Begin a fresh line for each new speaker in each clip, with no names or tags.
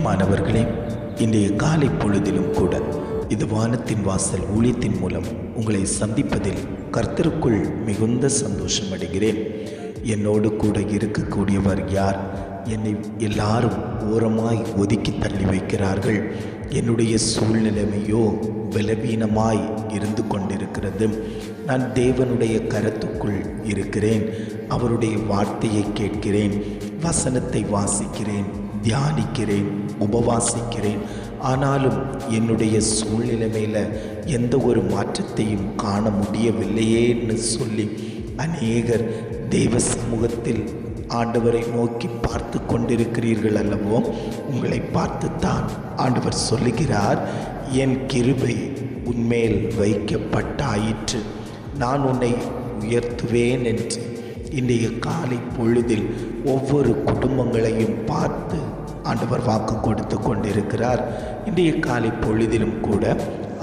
பிரியமானவர்களே, இன்றைய காலை பொழுதிலும் கூட இது வானத்தின் வாசல் ஊழியத்தின் மூலம் உங்களை சந்திப்பதில் கர்த்தருக்குள் மிகுந்த சந்தோஷம் அடைகிறேன். என்னோடு கூட இருக்கக்கூடியவர் யார்? என்னை எல்லாரும் ஓரமாய் ஒதுக்கி தள்ளி வைக்கிறார்கள். என்னுடைய சூழ்நிலைமையோ பலவீனமாய் இருந்து கொண்டிருக்கிறது. நான் தேவனுடைய கரத்துக்குள் இருக்கிறேன். அவருடைய வார்த்தையை கேட்கிறேன், வசனத்தை வாசிக்கிறேன், தியானிக்கிறேன், உபவாசிக்கிறேன். ஆனாலும் என்னுடைய சூழ்நிலைமையில் எந்த ஒரு மாற்றத்தையும் காண முடியவில்லையேன்னு சொல்லி அநேகர் தெய்வ சமூகத்தில் ஆண்டவரை நோக்கி பார்த்து கொண்டிருக்கிறீர்கள் அல்லவோ? உங்களை பார்த்துத்தான் ஆண்டவர் சொல்லுகிறார், என் கிருபை உன்மேல் வைக்கப்பட்டாயிற்று, நான் உன்னை உயர்த்துவேன் என்று. இன்றைய காலை பொழுதில் ஒவ்வொரு குடும்பங்களையும் பார்த்து ஆண்டவர் வாக்கு கொடுத்து கொண்டிருக்கிறார். இன்றைய காலை பொழுதிலும் கூட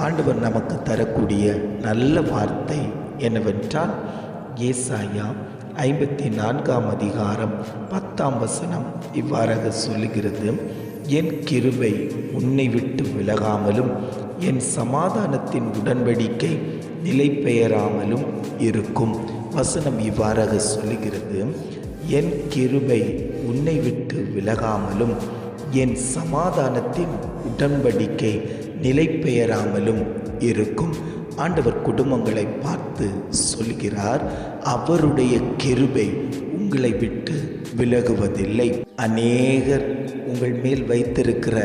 ஆண்டவர் நமக்கு தரக்கூடிய நல்ல வார்த்தை என்னவென்றால், ஏசாயா 54 அதிகாரம் 10 இவ்வாறாக சொல்லுகிறது, என் கிருபை உன்னை விட்டு விலகாமலும் என் சமாதானத்தின் உடன்படிக்கை நிலை பெயராமலும் இருக்கும். வசனம் இவ்வாறாக சொல்லுகிறது, என் கிருபை உன்னை விட்டு விலகாமலும் என் சமாதானத்தின் உடன்படிக்கை நிலை பெயராமலும் இருக்கும். ஆண்டவர் குடும்பங்களை பார்த்து சொல்கிறார், அவருடைய கிருபை உங்களை விட்டு விலகுவதில்லை. அநேகர் உங்கள் மேல் வைத்திருக்கிற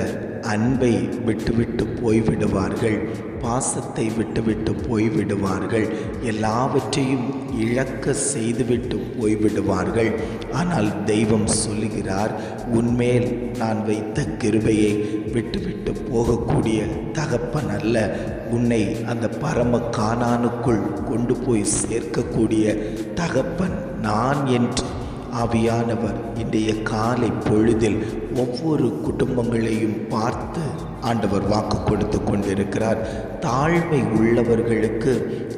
அன்பை விட்டுவிட்டு போய்விடுவார்கள், பாசத்தை விட்டுவிட்டு போய்விடுவார்கள், எல்லாவற்றையும் இழக்க செய்துவிட்டு போய்விடுவார்கள். ஆனால் தெய்வம் சொல்லுகிறார், உன்மேல் நான் வைத்த கிருபையை விட்டுவிட்டு போகக்கூடிய தகப்பன் அல்ல, உன்னை அந்த பரம கானானுக்குள் கொண்டு போய் சேர்க்கக்கூடிய தகப்பன் நான் என்று ஆவியானவர் இன்றைய காலை பொழுதில் ஒவ்வொரு குடும்பங்களையும் பார்த்து ஆண்டவர் வாக்கு கொடுத்து கொண்டிருக்கிறார். தாழ்மை உள்ளவர்களுக்கு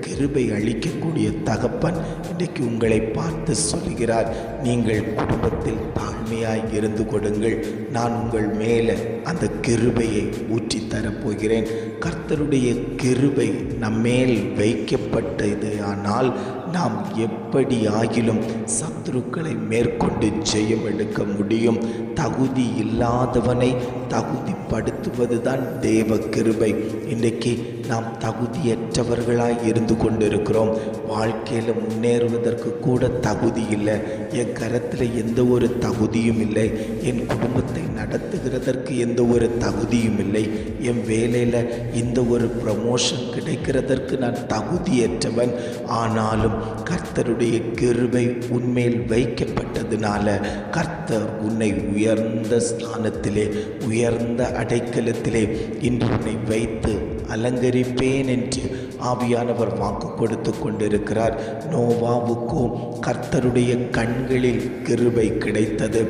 கிருபை அளிக்கக்கூடிய தகப்பன் இன்றைக்கு உங்களை பார்த்து சொல்கிறார், நீங்கள் குடும்பத்தில் தாழ்மையாய் இருந்து கொடுங்கள், நான் உங்கள் மேலே அந்த கிருபையை ஊற்றி தரப்போகிறேன். கர்த்தருடைய கிருபை நம்மேல் வைக்கப்பட்டது. ஆனால் நாம் எப்படி ஆகிலும் சத்துருக்களை மேற்கொண்டு ஜெயம் எடுக்க முடியும். தகுதி இல்லாதவனை தகுதிப்படுத்துவதுதான் தேவ கிருபை. இன்றைக்கு நாம் தகுதியற்றவர்களாய் இருந்து கொண்டிருக்கிறோம். வாழ்க்கையில் முன்னேறுவதற்கு கூட தகுதி இல்லை. என் கரத்தில் எந்த ஒரு தகுதியும் இல்லை. என் குடும்பத்தை நடத்துகிறதற்கு எந்த ஒரு தகுதியும் இல்லை. என் வேலையில் இந்த ஒரு ப்ரமோஷன் கிடைக்கிறதற்கு நான் தகுதியற்றவன். ஆனாலும் கர்த்தருடைய கிருபை உன்மேல் வைக்கப்பட்டதுனால கர்த்தர் உன்னை உயர்ந்த ஸ்தானத்திலே, உயர்ந்த அடைக்கலத்திலே இன்று உன்னை வைத்து அலங்கரிப்பேன் என்று ஆவியானவர் வாக்கு கொடுத்து கொண்டிருக்கிறார். நோவாவுக்கோ கர்த்தருடைய கண்களில் கிருபை கிடைத்தது.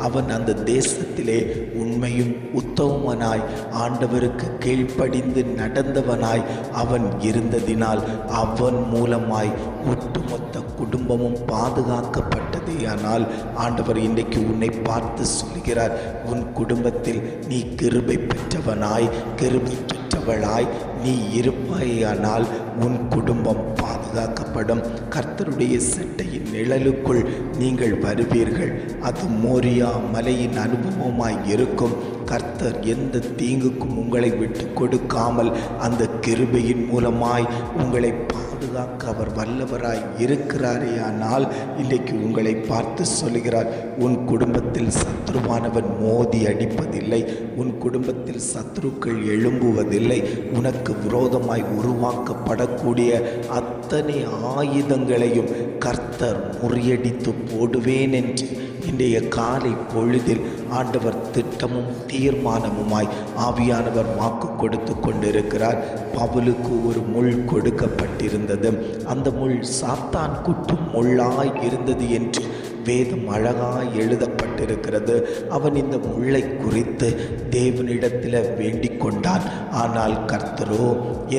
அவன் அந்த தேசத்திலே உண்மையும் உத்தமனாய் ஆண்டவருக்கு கீழ்ப்படிந்து நடந்தவனாய் அவன் இருந்ததினால் அவன் மூலமாய் ஒட்டுமொத்த குடும்பமும் பாதுகாக்கப்பட்டது. ஆனால் ஆண்டவர் இன்றைக்கு உன்னை பார்த்து சொல்கிறார், உன் குடும்பத்தில் நீ கிருபை பெற்றவனாய், கிருபை பெற்றவளாய் நீ இருப்பாயானால் உன் குடும்பம் பாதுகாக்கப்படும். கர்த்தருடைய செட்டையின் நிழலுக்குள் நீங்கள் வருவீர்கள். அது மோரியா மலையின் அனுபவமாய் இருக்கும். கர்த்தர் எந்த தீங்குக்கும் உங்களை விட்டு கொடுக்காமல் அந்த கிருபையின் மூலமாய் உங்களை பாதுகாக்க அவர் வல்லவராய் இருக்கிறாரே. ஆனால் இன்றைக்கு உங்களை பார்த்து சொல்கிறார், உன் குடும்பத்தில் சத்ருவானவன் மோதி அடிப்பதில்லை, உன் குடும்பத்தில் சத்ருக்கள் எழும்புவதில்லை. உனக்கு விரோதமாய் உருவாக்கப்படக்கூடிய அத்தனை ஆயுதங்களையும் கர்த்தர் முறியடித்து போடுவேன் என்று இன்றைய காலை பொழுதில் ஆண்டவர் திட்டமும் தீர்மானமுமாய் ஆவியானவர் வாக்கு கொடுத்து கொண்டிருக்கிறார். பவுலுக்கு ஒரு முள் கொடுக்கப்பட்டிருந்தது. அந்த முள் சாத்தான் குட்டும் முள்ளாய் இருந்தது என்று வேதம் அழகாய் எழுதப்பட்டிருக்கிறது. அவன் இந்த முள்ளை குறித்து தேவனிடத்தில் வேண்டிக் கொண்டான். ஆனால் கர்த்தரோ,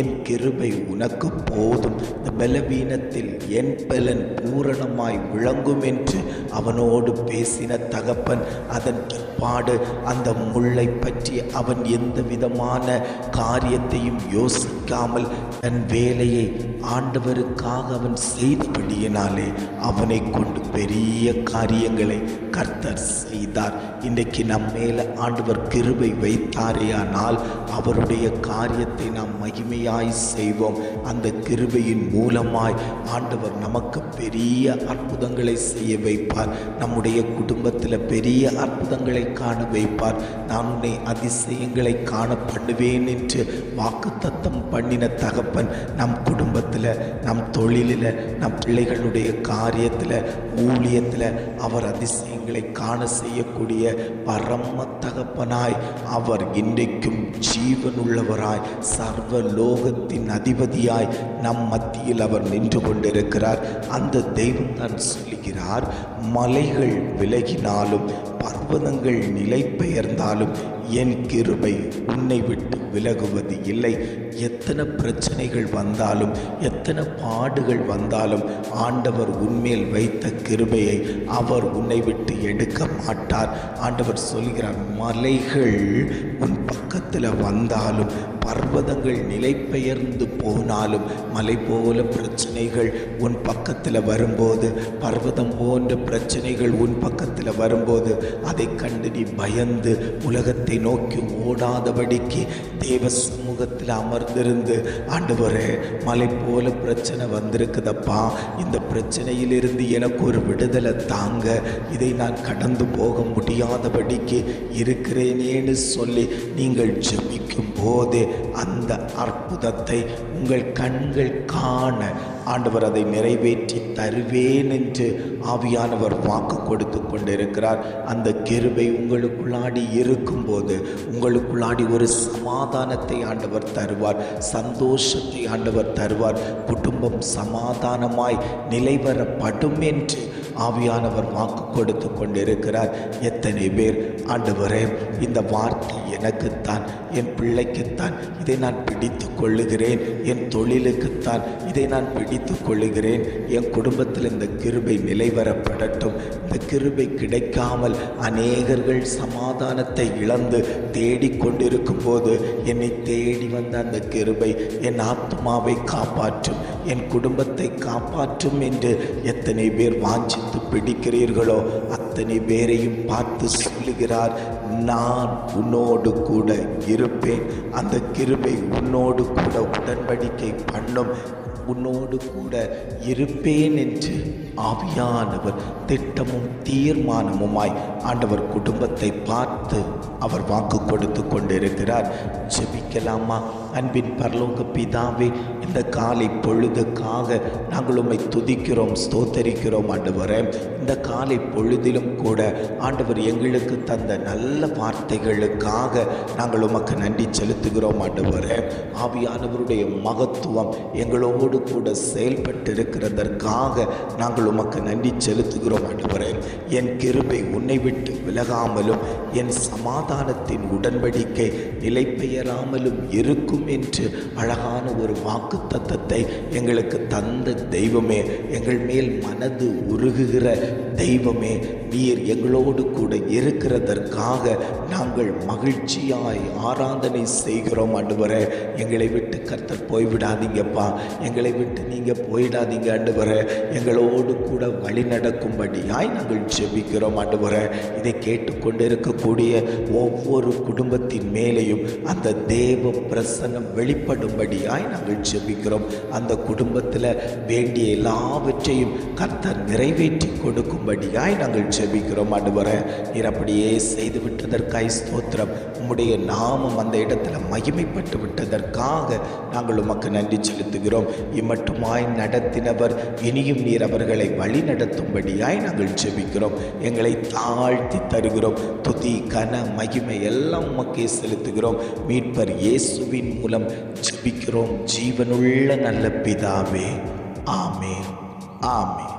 என் கிருபை உனக்கு போதும், இந்த பலவீனத்தில் என் பலன் பூரணமாய் விளங்கும் என்று அவனோடு பேசின தகப்பன் அதன் பிற்பாடு அந்த முள்ளை பற்றி அவன் எந்த விதமான காரியத்தையும் யோசிக்காமல் தன் வேலையை ஆண்டவருக்காக அவன் செய்தபடியினாலே அவனை கொண்டு பெரிய காரியங்களை கர்த்தர் செய்தார். இன்றைக்கு நம் மேல ஆண்டவர் கிருபை வைத்தாரேயானால் அவருடைய காரியத்தை நாம் மகிமையாய் செய்வோம். அந்த கிருபையின் மூலமாய் ஆண்டவர் நமக்கு பெரிய அற்புதங்களை செய்ய வைப்பார். நம்முடைய குடும்பத்தில் பெரிய அற்புதங்களை காண வைப்பார். நான் உன்னை அதிசயங்களை காண பண்ணுவேன் என்று வாக்குத்தத்தம் பண்ணின தகப்பன் நம் குடும்பத்தில், நம் தொழிலில், நம் பிள்ளைகளுடைய காரியத்தில், ஊழியத்தில் அவர் அதிசயங்களை காண செய்யக்கூடிய பரம தகப்பனாய் அவர் இன்றைக்கும் ஜீவனுள்ளவராய் சர்வ லோகத்தின் அதிபதியாய் நம் மத்தியில் அவர் நின்று கொண்டிருக்கிறார். அந்த தெய்வம் தான் சொல்லுகிறார், மலைகள் விலகினாலும் பர்வதங்கள் நிலை பெயர்ந்தாலும் என் கிருபை உன்னை விட்டு விலகுவது இல்லை. எத்தனை பிரச்சனைகள் வந்தாலும், எத்தனை பாடுகள் வந்தாலும் ஆண்டவர் உன்மேல் வைத்த கிருபையை அவர் உன்னை விட்டு எடுக்க மாட்டார். ஆண்டவர் சொல்கிறார், மலைகள் உன் பக்கத்தில் வந்தாலும் பர்வதங்கள் நிலை பெயர்ந்து போனாலும், மலை போல பிரச்சனைகள் உன் பக்கத்தில் வரும்போது, பர்வதம் போன்ற பிரச்சனைகள் உன் பக்கத்தில் வரும்போது அதை கண்டு நீ பயந்து உலகத்தை நோக்கி ஓடாதபடிக்கு தேவ சமூகத்தில் அமர்ந்திருந்து, ஆண்டவரே மலை போல பிரச்சனை வந்திருக்குதப்பா, இந்த பிரச்சனையிலிருந்து எனக்கு ஒரு விடுதலை தாங்க, இதை நான் கடந்து போக முடியாதபடிக்கு இருக்கிறேனேன்னு சொல்லி நீங்கள் ஜெபிக்கும் போதே அந்த அற்புதத்தை உங்கள் கண்கள் காண ஆண்டவர் அதை நிறைவேற்றி தருவேன் என்று ஆவியானவர் வாக்கு கொடுத்து கொண்டிருக்கிறார். அந்த கிருபை உங்களுக்குள்ளாடி இருக்கும்போது உங்களுக்குள்ளாடி ஒரு சமாதானத்தை ஆண்டவர் தருவார், சந்தோஷத்தை ஆண்டவர் தருவார். குடும்பம் சமாதானமாய் நிலைவரப்படும் என்று ஆவியானவர் வாக்கு கொடுத்து கொண்டிருக்கிறார். எத்தனை பேர் ஆண்டவரே இந்த வார்த்தை எனக்குத்தான், என் பிள்ளைக்குத்தான், இதை நான் பிடித்து கொள்ளுகிறேன், என் தொழிலுக்குத்தான் இதை நான் பிடித்து கொள்ளுகிறேன், என் குடும்பத்தில் இந்த கிருபை நிலைவரப்படட்டும். இந்த கிருபை கிடைக்காமல் அநேகர்கள் சமாதானத்தை இழந்து தேடிக்கொண்டிருக்கும் போது என்னை தேடி வந்த அந்த கிருபை என் ஆத்மாவை காப்பாற்றும், என் குடும்பத்தை காப்பாற்றும் என்று எத்தனை பேர் வாஞ்சித்து பிடிக்கிறீர்களோ அத்தனை பேரையும் பார்த்து சொல்லுகிறார், நான் உன்னோடு கூட இருப்பேன். அந்த கிருபை உன்னோடு கூட உடன்படிக்கை பண்ணும், உன்னோடு கூட இருப்பேன் என்று ஆவியானவர் திட்டமும் தீர்மானமுமாய் ஆண்டவர் குடும்பத்தை பார்த்து அவர் வாக்கு கொடுத்து கொண்டிருக்கிறார். ஜெபிக்கலாமா? அன்பின் பரலோக பிதாவே, இந்த காலை பொழுதுக்காக நாங்கள் உம்மை துதிக்கிறோம், ஸ்தோத்தரிக்கிறோம் ஆண்டவரே. இந்த காலை பொழுதிலும் கூட ஆண்டவர் எங்களுக்கு தந்த நல்ல வார்த்தைகளுக்காக நாங்கள் உமக்கு நன்றி செலுத்துகிறோம் ஆண்டவரே. ஆவியானவருடைய மகத்துவம் எங்களோடு கூட செயல்பட்டிருக்கிறதற்காக நாங்கள் உமக்கு நன்றி செலுத்துகிறோம் ஆண்டவரே. என் கிருபை உன்னை விட்டு விலகாமலும் என் சமாதானத்தின் உடன்படிக்கை நிலை பெயராமலும் இருக்கும் என்று அழகான ஒரு வாக்கு தத்தத்தை எங்களுக்கு தந்த தெய்வமே, எங்கள் மேல் மனது உருகுகிற தெய்வமே, நீர் எங்களோடு கூட இருக்கிறதற்காக நாங்கள் மகிழ்ச்சியாய் ஆராதனை செய்கிறோம் ஆண்டவரே. எங்களை விட்டு கர்த்தர் போய்விடாதீங்கப்பா, எங்களை விட்டு நீங்கள் போயிடாதீங்க ஆண்டவரே. எங்களோடு கூட வழி நடக்கும்படியாய் நாங்கள் ஜெபிக்கிறோம் ஆண்டவரே. இதை கேட்டுக்கொண்டு இருக்கக்கூடிய ஒவ்வொரு குடும்பத்தின் மேலேயும் அந்த தேவ பிரசன்னம் வெளிப்படும்படியாய் நாங்கள் ஜெபிக்கிறோம். அந்த குடும்பத்தில் வேண்டிய எல்லாவற்றையும் கர்த்தர் நிறைவேற்றி கொடுக்கும்படியாய் நாங்கள் ஜெபிக்கிறோம் ஆண்டவரே. நீர் அப்படியே செய்து விட்டதற்காய் ஸ்தோத்திரம். உம்முடைய நாமம் அந்த இடத்துல மகிமைப்பட்டு விட்டதற்காக நாங்கள் உமக்கு நன்றி செலுத்துகிறோம். இம்மட்டுமாய் நடத்தினவர் இனியும் நீர் அவர்களை வழி நடத்தும்படியாய் நாங்கள் ஜெபிக்கிறோம். எங்களை தாழ்த்தி தருகிறோம். துதி கன மகிமை எல்லாம் உமக்கே செலுத்துகிறோம். மீட்பர் இயேசுவின் மூலம் ஜெபிக்கிறோம் ஜீவனுள்ள நல்ல பிதாவே. ஆமென், ஆமென்.